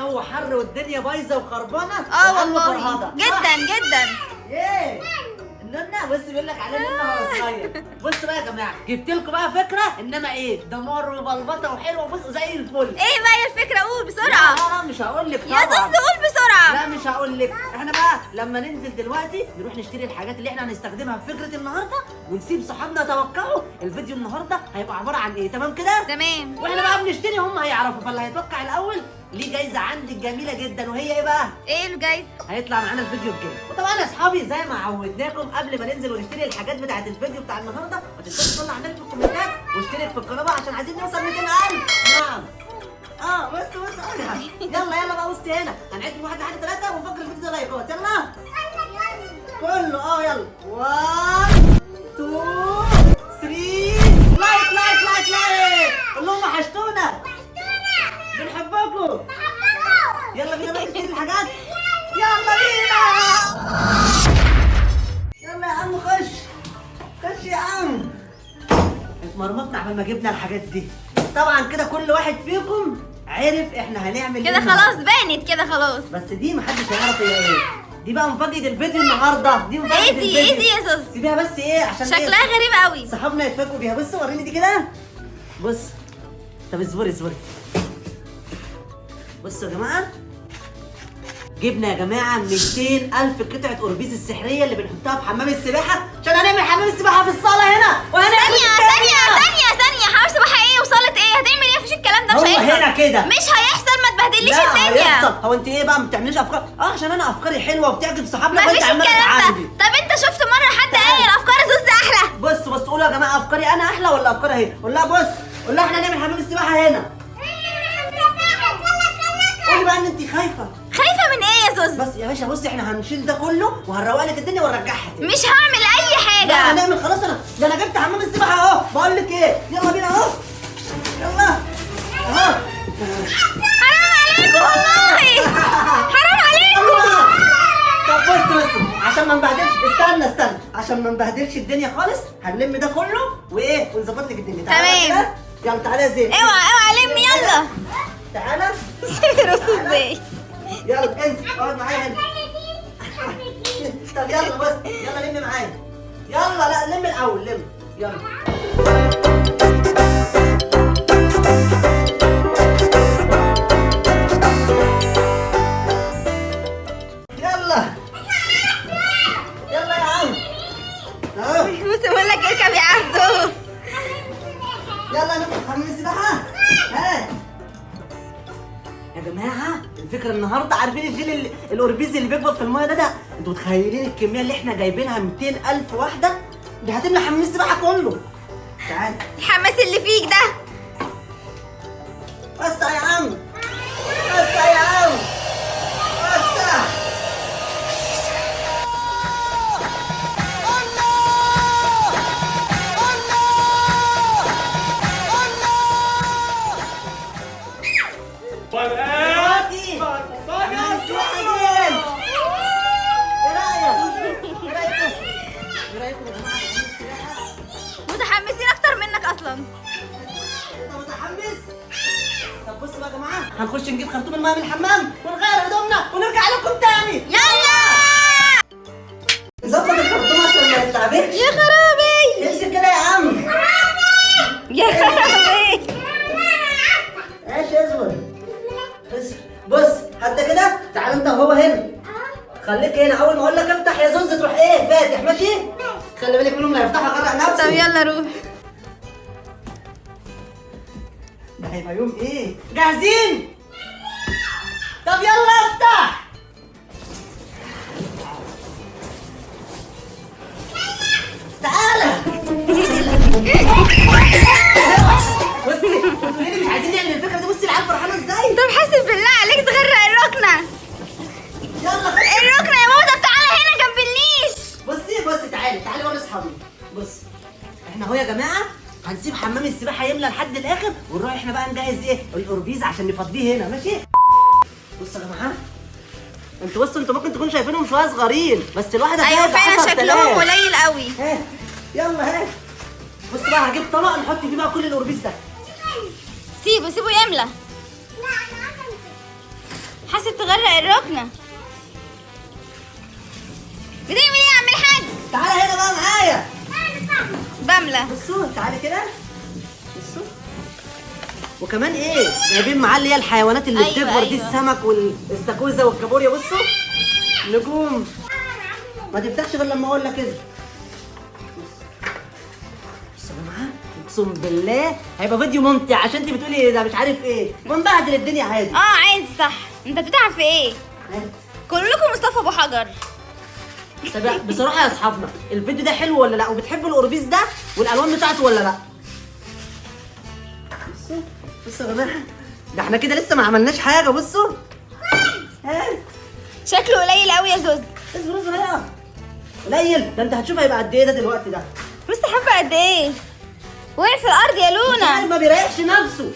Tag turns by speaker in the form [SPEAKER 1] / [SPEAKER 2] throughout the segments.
[SPEAKER 1] الجو حر والدنيا بايظه وخربانه
[SPEAKER 2] والله جدا جدا.
[SPEAKER 1] ايه النونه بص بيقول لك عليه نونه هو صغير. بص بقى يا جماعه جبت لكم بقى فكره، انما ايه دمار وبلبطه وحلوه بص زي الفل.
[SPEAKER 2] ايه بقى الفكره؟ قول بسرعه.
[SPEAKER 1] لا مش هقول لك
[SPEAKER 2] يا زوز قول بسرعه.
[SPEAKER 1] لا مش هقول لك. احنا بقى لما ننزل دلوقتي نروح نشتري الحاجات اللي احنا هنستخدمها في فكره النهارده، ونسيب صحابنا يتوقعوا الفيديو النهارده هيبقى عباره عن ايه. تمام كده؟
[SPEAKER 2] تمام.
[SPEAKER 1] واحنا بقى بنشتري هم هيعرفوا، فاللي هيتوقع الاول ليه جايزه عندي جميله جدا، وهي ايه بقى؟
[SPEAKER 2] ايه الجايزه؟
[SPEAKER 1] هيطلع معانا الفيديو الجاي. وطبعا يا اصحابي زي ما عودناكم قبل ما ننزل ونشتري الحاجات بتاعه الفيديو بتاع النهارده، ما تنساش تصلي على النبي في الكومنتات واشترك في القناه بقى عشان عايزين نوصل 200,000. نعم. بص يلا بقى بصي هنا هنعد من 1 لحد 3 ونفكر الفيديو ده لايكات. يلا كله يلا 1 2 3 لايك. قول لهم وحشتونا بنحبكم. يلا بينا بقى نشتري الحاجات. يلا يا عم خش يا عم. اتمرمطنا عبال ما جبنا الحاجات دي. طبعا كده كل واحد فيكم عرف احنا هنعمل
[SPEAKER 2] كده خلاص بانت كده خلاص.
[SPEAKER 1] بس دي محدش هيعرف هي ايه. دي بقى مفاجأة الفيديو النهارده. دي مفاجأة
[SPEAKER 2] ايه دي؟ ايه دي يا زوز؟
[SPEAKER 1] سيبيها بس ايه عشان
[SPEAKER 2] شكلها غريب قوي.
[SPEAKER 1] صحابنا يتفاجئوا بيها. بص وريني دي كده. بص طب اصبري. بصوا يا جماعه جبنا يا جماعه 200,000 قطعه اوربيز السحريه اللي بنحطها في حمام السباحه عشان هنعمل حمام السباحه في الصاله هنا.
[SPEAKER 2] ثانيه حمام سباحه ايه وصاله ايه؟ هتعمل ايه؟ مفيش الكلام ده. مش هيحصل
[SPEAKER 1] هنا كده.
[SPEAKER 2] مش هيحصل. ما تبهدليش
[SPEAKER 1] الدنيا.
[SPEAKER 2] الدنيا.
[SPEAKER 1] هيحصل. هو انت ايه بقى ما بتعمليش افكار؟ عشان انا افكاري حلوه وبتعجب صحابنا.
[SPEAKER 2] مفيش الكلام ده.
[SPEAKER 1] عندي.
[SPEAKER 2] طب انت شفت مره حد قال افكار زوز احلى؟
[SPEAKER 1] بص قولوا يا جماعه افكاري انا احلى ولا افكارها هي؟ قول لها بص قول لها احنا هنعمل حمام السباحه هنا. قولي بقى ان انت خايفه
[SPEAKER 2] من ايه يا زوز؟
[SPEAKER 1] بس يا باشا بصي احنا هنشيل ده كله وهنروق لك الدنيا ونرجعها تاني.
[SPEAKER 2] مش هعمل اي حاجه.
[SPEAKER 1] لا هنعمل خلاص. انا جبت حمام السباحه اهو. بقول لك ايه يلا بينا اهو. يلا اهو.
[SPEAKER 2] حرام عليكم والله. حرام عليكم.
[SPEAKER 1] طب بص عشان ما نبهدلش. استنى عشان ما نبهدلش الدنيا خالص هنلم ده كله وايه ونظبط لك الدنيا.
[SPEAKER 2] تمام.
[SPEAKER 1] يلا تعالى يا زين.
[SPEAKER 2] اوعى لم. يلا
[SPEAKER 1] تعالى.
[SPEAKER 2] رصوا ازاي؟
[SPEAKER 1] يلا انزل اقعد معايا هنا. طب يلا بص يلا لم معايا. يلا لا لم الاول لم. يلا يا عم اهو.
[SPEAKER 2] بص بقول لك اركب يا عبدو.
[SPEAKER 1] يلا ندخل حمام السباحه. هات يا جماعه الفكره النهارده. عارفين الجيل الاوربيزي اللي بيكبر في المايه ده انتوا متخيلين الكميه اللي احنا جايبينها 200,000 واحده؟ دي هتملى حمام السباحه كله. تعال
[SPEAKER 2] الحماس اللي فيك ده.
[SPEAKER 1] بس يا عم بس.
[SPEAKER 2] متحمسين اكتر منك اصلا.
[SPEAKER 1] انت متحمس؟ طب بصوا بقى يا جماعه هنخش نجيب خرطوم الماء من الحمام ونغير هدومنا ونرجع لكم تاني.
[SPEAKER 2] يلا
[SPEAKER 1] نظبط الخرطوم عشان ما يتعبكش.
[SPEAKER 2] يا خرابي.
[SPEAKER 1] امسك كده يا عم.
[SPEAKER 2] يا خرابي.
[SPEAKER 1] ماشي اصبر. بص حتى كده. تعال انت وهو هنا. خليك هنا. اول ما اقول لك افتح يا زوز تروح ايه فاتح. ماشي. خلي بالك منهم لا يفتحوا غرق نفسه.
[SPEAKER 2] طب يلا روح.
[SPEAKER 1] ده هيبقى يوم ايه؟ جاهزين؟ طب يلا افتح. تعالى. بصي قولي لي مش عايزين نعمل الفكره دي. بصي العيال فرحانه ازاي.
[SPEAKER 2] طب حاسب بالله عليك تغرق الركنه.
[SPEAKER 1] يلا
[SPEAKER 2] الركنه يا ماما. طب تعالى هنا جنب النيش.
[SPEAKER 1] بصي تعالي وري اصحابي. بص احنا اهو يا جماعه هنسيب حمام السباحه يملى لحد الاخر ونروح احنا بقى نجهز ايه الاوربيز عشان نفضيه هنا. ماشي. بصوا يا جماعه انتوا ممكن تكونوا شايفينهم شويه صغيرين بس الواحده
[SPEAKER 2] ايوه فعلا شكلهم قليل قوي.
[SPEAKER 1] ها يلا بص بقى هجيب طبق نحط فيه بقى كل الاوربيز ده.
[SPEAKER 2] سيبه يملى. بصي بتغرق الركنه. بتعمل ايه يا عم الحاج؟
[SPEAKER 1] تعالى هنا بقى معايا.
[SPEAKER 2] بملة.
[SPEAKER 1] بصوا تعالى كده. بصوا. وكمان ايه؟ جايبين معاه اللي هي الحيوانات اللي
[SPEAKER 2] أيوة،
[SPEAKER 1] بتكبر دي،
[SPEAKER 2] أيوة.
[SPEAKER 1] السمك والاستاكوزا والكابوريا. بصوا نجوم. ما تفتحش غير لما اقول لك كده. بصوا يا جماعه، اقسم بالله هيبقى فيديو ممتع عشان انت بتقولي ده مش عارف ايه ونبهدل الدنيا عادي.
[SPEAKER 2] عادي صح. انت بتتعب في ايه؟
[SPEAKER 1] عادي.
[SPEAKER 2] كلكم مصطفى ابو حجر.
[SPEAKER 1] طب بصراحه يا اصحابنا، الفيديو ده حلو ولا لا؟ وبتحبوا القربيس ده والالوان بتاعته ولا لا؟ بصوا بصوا يا جماعه، ده احنا كده لسه ما عملناش حاجه. بصوا ها،
[SPEAKER 2] شكله قليل قوي يا زوز.
[SPEAKER 1] اصبر اصبر يا قليل. ده انت هتشوف هيبقى قد ايه ده دلوقتي. ده
[SPEAKER 2] بص حبه قد ايه وقع في الارض يا
[SPEAKER 1] مش عارف،
[SPEAKER 2] لونا.
[SPEAKER 1] ما بيريحش نفسه.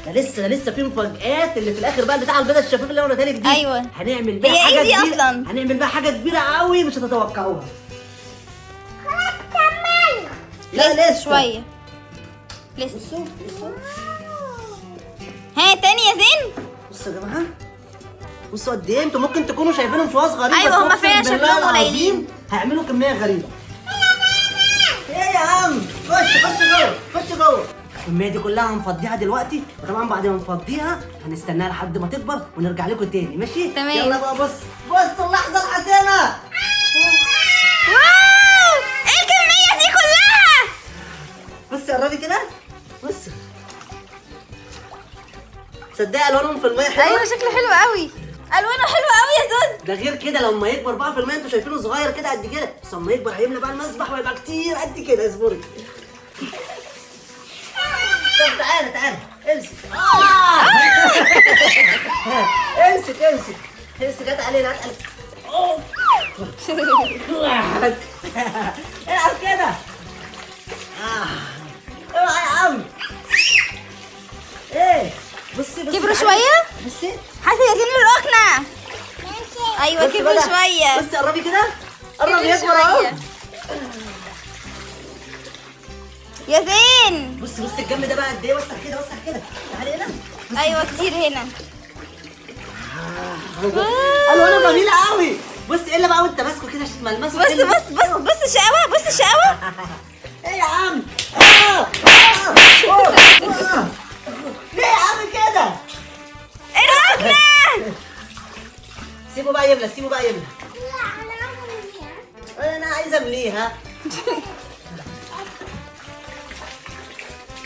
[SPEAKER 1] ده لسه في مفاجآت اللي في الاخر بقى بتاع البيضه الشفاف اللي انا قلتها لك دي.
[SPEAKER 2] أيوة.
[SPEAKER 1] هنعمل بيها
[SPEAKER 2] هي
[SPEAKER 1] حاجه
[SPEAKER 2] إيه دي
[SPEAKER 1] كبيره
[SPEAKER 2] أصلاً؟
[SPEAKER 1] هنعمل بيها حاجه كبيره قوي مش هتتوقعوها. لا لسه
[SPEAKER 2] شويه لسه.
[SPEAKER 1] بصوا بصوا
[SPEAKER 2] ها تاني يا زين.
[SPEAKER 1] بصوا يا جماعه، بصوا قد ايه. انتوا ممكن تكونوا شايفينهم شويه صغيرين،
[SPEAKER 2] أيوة،
[SPEAKER 1] بس
[SPEAKER 2] هما
[SPEAKER 1] أقسم
[SPEAKER 2] فعلا
[SPEAKER 1] بالله
[SPEAKER 2] شكلهم
[SPEAKER 1] العظيم
[SPEAKER 2] قليلين.
[SPEAKER 1] هيعملوا كميه غريبه. ايه يا عم، خش جوه خش جوه. الكميه دي كلها هنفضيها دلوقتي، وطبعا بعد ما نفضيها هنستناها لحد ما تكبر ونرجع لكم تاني. ماشي؟
[SPEAKER 2] تمام.
[SPEAKER 1] يلا بقى بص اللحظه الحاسمه.
[SPEAKER 2] واو ايه الكميه دي كلها؟
[SPEAKER 1] بصي قربي كده. بصي تصدقي الوانهم في الميه حلوه.
[SPEAKER 2] ايوه شكله حلو قوي، الوانه حلوه قوي يا زوز.
[SPEAKER 1] ده غير كده لما يكبر بقى في الميه انتوا شايفينه صغير كده قد كده، بس لما يكبر هيملى بقى المسبح ويبقى كتير قد كده. اصبري. طب تعالى امسك. امسك جت علينا العب كده. اوعى يا عم. ايه بصي
[SPEAKER 2] كبروا شويه.
[SPEAKER 1] بصي
[SPEAKER 2] حاسب يا زين الركنه. ايوه
[SPEAKER 1] بصي
[SPEAKER 2] كبروا
[SPEAKER 1] بقى.
[SPEAKER 2] شويه.
[SPEAKER 1] بصي قربي كده، قرب
[SPEAKER 2] كبروا
[SPEAKER 1] يكبر اهو.
[SPEAKER 2] شوية. يا زين.
[SPEAKER 1] بصي الجنب ده بقى قد ايه. وسع كده تعالي هنا.
[SPEAKER 2] ايوه كتير هنا.
[SPEAKER 1] الوانه جميله قوي. بصي الا بقى وانت ماسكه كده عشان ملمسه.
[SPEAKER 2] بص الشقاوه بص الشقاوه.
[SPEAKER 1] ايه يا عم. ليه يا عم كده؟
[SPEAKER 2] الركنه.
[SPEAKER 1] سيبه بقى يملى انا عايزه امليها.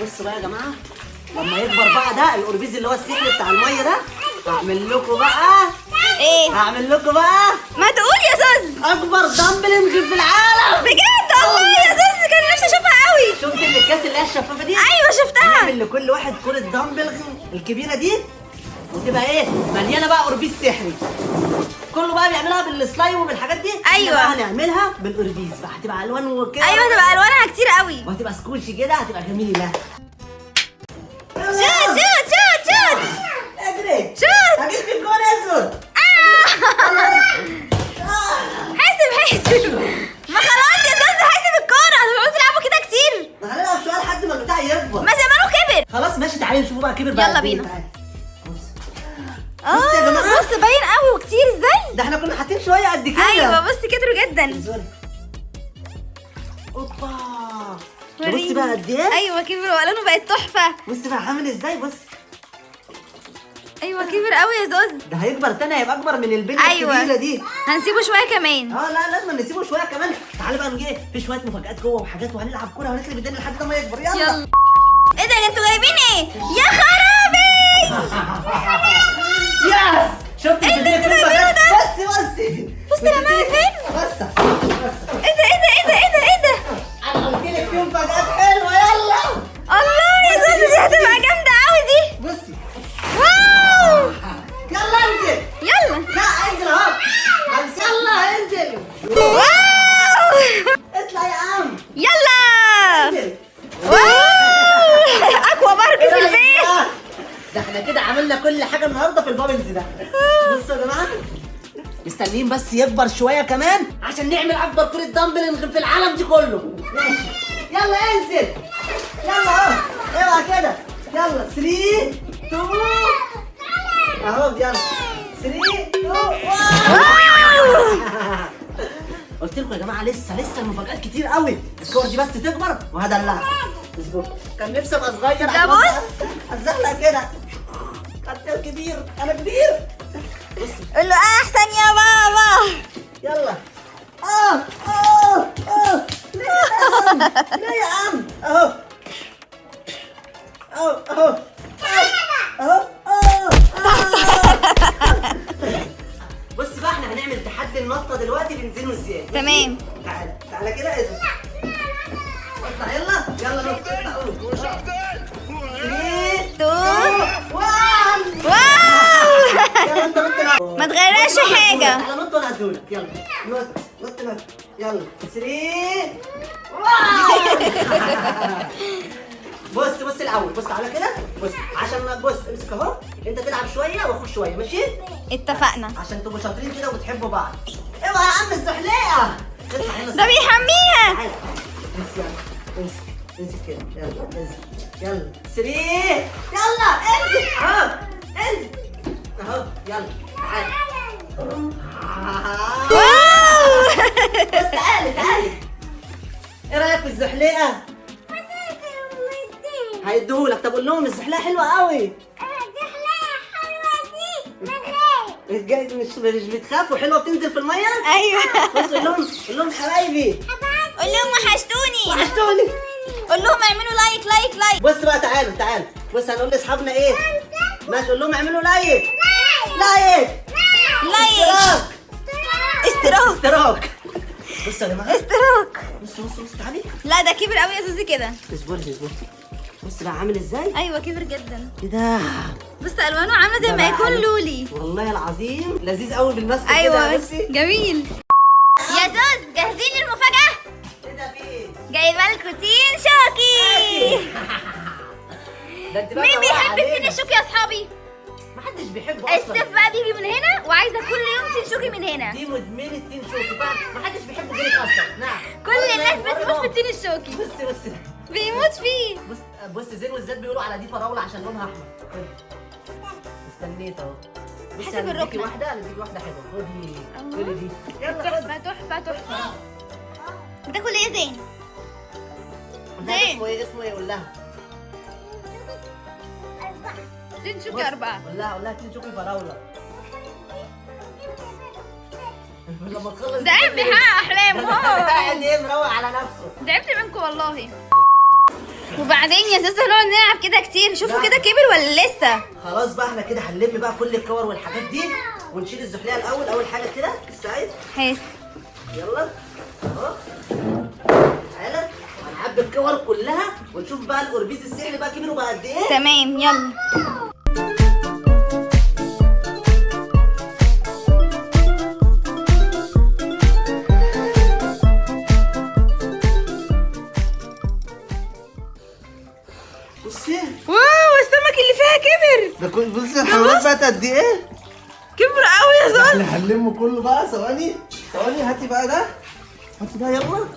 [SPEAKER 1] بصوا بقى يا جماعه، لما يكبر بقى ده القربيز اللي هو السحر بتاع الميه ده، هعمل لكم بقى
[SPEAKER 2] ما تقول يا زوز.
[SPEAKER 1] اكبر دمبلنج في العالم.
[SPEAKER 2] بجد والله يا زوز كان نفسي اشوفها قوي.
[SPEAKER 1] شفت الكاس اللي هي الشفافه دي؟
[SPEAKER 2] ايوه شفتها.
[SPEAKER 1] نعمل لكل واحد كرة دمبل الكبيرة دي، وتبقى ايه مليانة بقى قربيس سحري. كله بقى بيعملها بالسلايم وبالحاجات دي.
[SPEAKER 2] ايوه.
[SPEAKER 1] احنا بقى هنعملها بالقربيس بقى، هتبقى الوان وكده.
[SPEAKER 2] ايوه هتبقى الوانها كتير قوي.
[SPEAKER 1] وهتبقى سكوشي كده، هتبقى جميلة.
[SPEAKER 2] شوت
[SPEAKER 1] اجري
[SPEAKER 2] شوت.
[SPEAKER 1] هجيب في الجون اسود.
[SPEAKER 2] حاسب ما خلاص يا زوز حاسب الكوره. هتقعدوا تلعبوا كده كتير.
[SPEAKER 1] ما هنلعب شوية لحد ما البتاع يكبر.
[SPEAKER 2] ما زمانه كبر.
[SPEAKER 1] خلاص ماشي، تعالي نشوفه بقى كبر بقى.
[SPEAKER 2] يلا
[SPEAKER 1] قد إيه.
[SPEAKER 2] بينا.
[SPEAKER 1] تعالي. بص يا جماعة.
[SPEAKER 2] بص باين قوي وكتير ازاي.
[SPEAKER 1] ده احنا كنا حاطين شوية قد كده.
[SPEAKER 2] ايوه بص كتروا جدا.
[SPEAKER 1] زوري. اوبا.
[SPEAKER 2] وريني.
[SPEAKER 1] بصي بقى قد ايه.
[SPEAKER 2] ايوه كبر والوانه بقت تحفه.
[SPEAKER 1] بصي بقى عامل ازاي. بص
[SPEAKER 2] ايوه كبر قوي يا زوز.
[SPEAKER 1] ده هيكبر تاني، هيبقى اكبر من البنت
[SPEAKER 2] أيوة.
[SPEAKER 1] الكبيره دي.
[SPEAKER 2] هنسيبه شويه كمان.
[SPEAKER 1] لا لازم نسيبه شويه كمان. تعالى بقى نجي في شويه مفاجآت جوه وحاجات، وهنلعب كوره وهنقلب الدنيا لحد ما يكبر. يلا
[SPEAKER 2] ايه ده انتوا جايبين ايه يا خرابي؟
[SPEAKER 1] يس. شفت الفيديو
[SPEAKER 2] اللي
[SPEAKER 1] كده
[SPEAKER 2] بتعمله ده؟
[SPEAKER 1] بصي
[SPEAKER 2] بص رماها فين؟
[SPEAKER 1] بس
[SPEAKER 2] ايه ده
[SPEAKER 1] انا قلت لك في مفاجآت حلوه. يلا
[SPEAKER 2] الله يا زوز دي هتبقى جامده قوي دي.
[SPEAKER 1] بصي.
[SPEAKER 2] واو
[SPEAKER 1] يلا انزل.
[SPEAKER 2] يلا
[SPEAKER 1] لا انزل اهو. يلا انزل.
[SPEAKER 2] واو
[SPEAKER 1] اطلع يا عم.
[SPEAKER 2] يلا
[SPEAKER 1] انزل.
[SPEAKER 2] واو اقوى بارك في البيت.
[SPEAKER 1] ده احنا كده عملنا كل حاجه النهارده في البابلز ده. بصوا يا جماعه، مستنيين بس يكبر شويه كمان عشان نعمل اكبر كرة دمبلنج في العالم دي كله. ماشي يلا انزل. يلا اهو. اوعى كده. يلا يلا 3 2 اهو يلا 3 2 قلت لكم يا جماعه لسه المفاجآت كتير قوي. الكور دي بس تكبر وهدلعها. اصبر، كان نفسي ابقى صغير.
[SPEAKER 2] ده بص
[SPEAKER 1] ازلق كده. انت كبير، انا كبير. بص
[SPEAKER 2] قول له احسن يا بابا.
[SPEAKER 1] يلا. ليه يا عم؟ اهو اهو اهو اهو اهو. بص بقى احنا هنعمل تحدي النطه دلوقتي بنزينه ازاي.
[SPEAKER 2] تمام.
[SPEAKER 1] تعالى كده اثبت. اطلع يلا نط. اطلع قول 3 2 1.
[SPEAKER 2] واو
[SPEAKER 1] يلا انت نط.
[SPEAKER 2] ما تغيرش حاجة.
[SPEAKER 1] تعالى نط وانا هدولك. يلا نط يلا 3 بص الاول. بص تعالى كده. بص عشان بص امسك اهو. انت تلعب شويه واخد شويه ماشي.
[SPEAKER 2] اتفقنا.
[SPEAKER 1] عشان تبقوا شاطرين كده وتحبوا بعض. اوعى يا عم الزحليقه. اطلع هنا.
[SPEAKER 2] ده بيحميها.
[SPEAKER 1] تعالى امسك كده. يلا انزل. يلا 3 يلا انزل اهو. انزل اهو. يلا تعالى. بس تعالي. ايه رايك في الزحليقه؟ هيديهولك. طب قول لهم الزحليقه حلوه قوي. مش بتخافوا؟ حلوه بتنزل في الميه.
[SPEAKER 2] ايوه.
[SPEAKER 1] بص قول لهم حبايبي.
[SPEAKER 2] قول لهم وحشتوني. قول لهم اعملوا لايك.
[SPEAKER 1] بص بقى تعالوا. بص هنقول لاصحابنا ايه؟ ماشي قول لهم اعملوا لايك. اشتراك. بص يا جماعه.
[SPEAKER 2] اشتراك.
[SPEAKER 1] بص تعالي.
[SPEAKER 2] لا ده كبر قوي يا زوزي كده.
[SPEAKER 1] اصبري. بص بقى عامل ازاي؟
[SPEAKER 2] ايوه كبر جدا.
[SPEAKER 1] ايه ده؟
[SPEAKER 2] بص الوانه عامله زي ما يكون لولي.
[SPEAKER 1] والله العظيم لذيذ قوي بالمسك كده.
[SPEAKER 2] ايوه
[SPEAKER 1] بصي
[SPEAKER 2] جميل. يا زوز جاهزين للمفاجاه؟
[SPEAKER 1] ايه ده في ايه؟
[SPEAKER 2] جايبه لكم تين شوكي.
[SPEAKER 1] ده انت بقى
[SPEAKER 2] مين بيحب
[SPEAKER 1] علينا.
[SPEAKER 2] التين الشوكي يا اصحابي؟
[SPEAKER 1] محدش بيحبه اصلا.
[SPEAKER 2] السيف بقى بيجي من هنا وعايزه كل يوم تين شوكي من هنا.
[SPEAKER 1] دي مدمنه تين شوكي فعلا. محدش بيحبه غيرك اصلا. نعم
[SPEAKER 2] كل الناس بتموت في التين الشوكي.
[SPEAKER 1] بص
[SPEAKER 2] بيموت فيه.
[SPEAKER 1] بص زين والزاد بيقولوا على دي فراوله عشان لونها احمر. استنيت اهو. بصي
[SPEAKER 2] حسب
[SPEAKER 1] هنديكي
[SPEAKER 2] الركنة.
[SPEAKER 1] واحده حلوه. خدي دي. يلا خد.
[SPEAKER 2] تحفه. بتاكل ايه يا زين؟
[SPEAKER 1] اسمه ايه قول لها.
[SPEAKER 2] تين شوكي 4.
[SPEAKER 1] قول لها تين شوكي فراوله. لما تخلص
[SPEAKER 2] ده قاعد بيحقق احلامه.
[SPEAKER 1] قاعد ايه مروق على نفسه.
[SPEAKER 2] تعبت منكم والله. وبعدين يا زوزو هنقعد نلعب كده كتير. شوفوا كده كبر ولا لسه؟
[SPEAKER 1] خلاص بقى احنا كده هنلم بقى كل الكور والحاجات دي ونشيل الزحليقه الاول. اول حاجه كده السعيد.
[SPEAKER 2] حس.
[SPEAKER 1] يلا اهو. تعالى هنعبي الكور كلها ونشوف بقى الاوربيز السحري بقى كبر وبقى قد ايه.
[SPEAKER 2] تمام يلا.
[SPEAKER 1] بصي
[SPEAKER 2] واو السمك اللي فيها كبر.
[SPEAKER 1] ده كل بصي الحيوانات بقت قد ايه.
[SPEAKER 2] كبر قوي يا زوز.
[SPEAKER 1] احنا هنلمه كله بقى. ثواني هاتي بقى ده. هاتي ده يلا.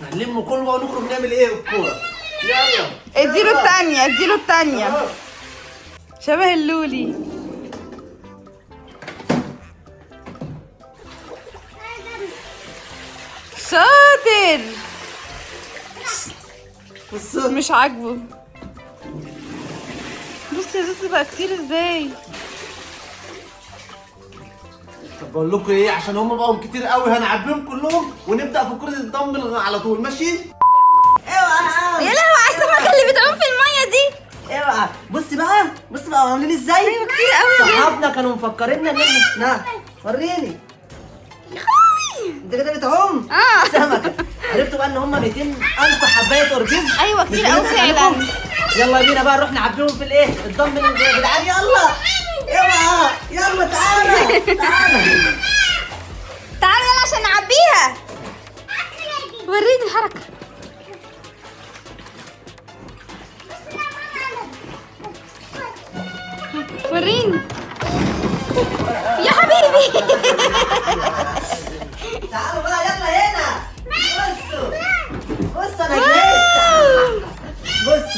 [SPEAKER 1] هنلمه كله بقى ونخرج نعمل ايه الكوره. يلا
[SPEAKER 2] اديله الثانيه.
[SPEAKER 1] أهو.
[SPEAKER 2] شبه اللولي. شاطر.
[SPEAKER 1] بص
[SPEAKER 2] مش عاجبه. بص يا زوز بقى كتير ازاي.
[SPEAKER 1] طب بقول لكم ايه، عشان هم بقوا كتير قوي هنعبيهم كلهم ونبدا في كره الدمبل على طول. ماشي. اوعى
[SPEAKER 2] يا لهوي على السمكه اللي بتعوم في الميه دي.
[SPEAKER 1] اوعى. بص بقى عاملين ازاي.
[SPEAKER 2] ايوه كتير قوي.
[SPEAKER 1] صحابنا كانوا مفكريننا ان احنا وريني. انت كده بتعوم. سمكه. عرفتوا بقى ان هم 200,000 حبايه اوربيز.
[SPEAKER 2] ايوه كتير قوي فعلا.
[SPEAKER 1] يلا بينا بقى نروح نعبيهم في الايه الدمبل يا جدعان. يلا اوعى. يلا تعالى.
[SPEAKER 2] تعالوا يلا عشان نعبيها. وريني الحركه. وريني يا حبيبي.
[SPEAKER 1] تعالوا بقى يلا هنا. بصوا انا جهزت. بص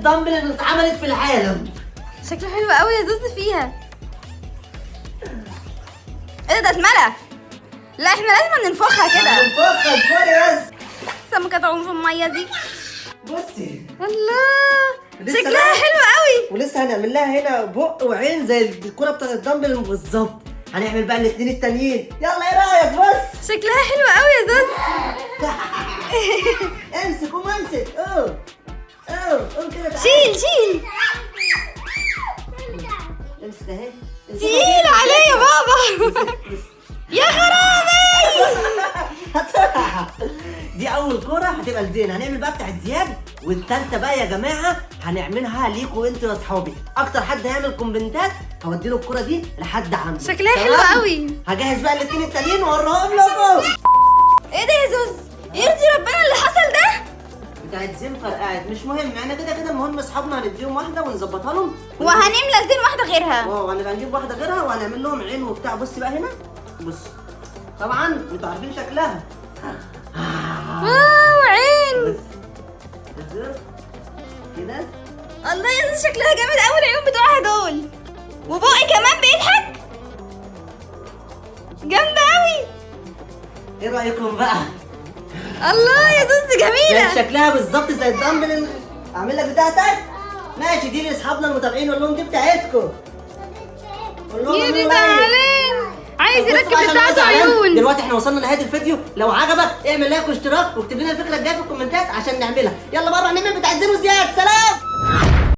[SPEAKER 1] الدمبل اللي اتعملت في العالم.
[SPEAKER 2] شكله حلو قوي يا زوز فيها. ايه ده اتملى؟ لا احنا لازم ننفخها كده.
[SPEAKER 1] ننفخها شويه بس.
[SPEAKER 2] سمكة تعوم في المية دي.
[SPEAKER 1] بصي
[SPEAKER 2] الله
[SPEAKER 1] لسه
[SPEAKER 2] شكلها
[SPEAKER 1] بقى.
[SPEAKER 2] حلو قوي.
[SPEAKER 1] ولسه هنعمل لها هنا بق وعين زي الكرة بتاعت الدمبل بالظبط. هنعمل بقى الاثنين التانيين. يلا ايه رايك؟ بص
[SPEAKER 2] شكلها حلو قوي يا زوز.
[SPEAKER 1] امسك قوم امسك. قوم كده تعالى.
[SPEAKER 2] شيل
[SPEAKER 1] امسك اهي.
[SPEAKER 2] تقيل عليه يا بابا. يا خرابي.
[SPEAKER 1] دي اول كرة هتبقى لزينة. هنعمل بقى بتاعت زياد، والتالتة بقى يا جماعة هنعملها ليكوا انتوا يا اصحابي. اكتر حد هيعمل كومنتات هوديله الكرة دي لحد عنده.
[SPEAKER 2] شكلها حلو
[SPEAKER 1] تمام؟
[SPEAKER 2] قوي.
[SPEAKER 1] هجهز بقى الاثنين التانيين واوريهم لكم.
[SPEAKER 2] ايه ده يا زوز؟ يرضي ربنا اللي حصل ده؟
[SPEAKER 1] بتاعت زين فرقعت، مش مهم، احنا كده كده المهم اصحابنا هنديهم واحدة ونظبطها لهم.
[SPEAKER 2] وهنملى زين واحدة غيرها.
[SPEAKER 1] وهنبقى نجيب واحدة غيرها وهنعمل لهم عين وبتاع. بصي بقى هنا، بص طبعا انتوا عارفين شكلها.
[SPEAKER 2] واو عين.
[SPEAKER 1] بس كده.
[SPEAKER 2] الله يا زوز شكلها جامد قوي العيون بتوعها دول. وبقي كمان بيضحك. جامدة قوي.
[SPEAKER 1] ايه رايكم بقى؟
[SPEAKER 2] الله يا زوز جميلة.
[SPEAKER 1] شكلها بالظبط زي الدمبل. اعمل لك بتاعتك؟ ماشي، دي لاصحابنا المتابعين، قول لهم دي بتاعتكم. قول لهم
[SPEAKER 2] يا
[SPEAKER 1] إنه
[SPEAKER 2] دي
[SPEAKER 1] قريب.
[SPEAKER 2] تعالين. عايز
[SPEAKER 1] طب بص
[SPEAKER 2] يركب
[SPEAKER 1] بقى عشان أنا
[SPEAKER 2] بتاعته
[SPEAKER 1] زعلان.
[SPEAKER 2] عيون.
[SPEAKER 1] دلوقتي احنا وصلنا لنهايه الفيديو. لو عجبك اعمل لايك واشتراك واكتب لنا الفكره الجايه في الكومنتات عشان نعملها. يلا بقى نروح نعمل بتاعت زين وزياد. سلام.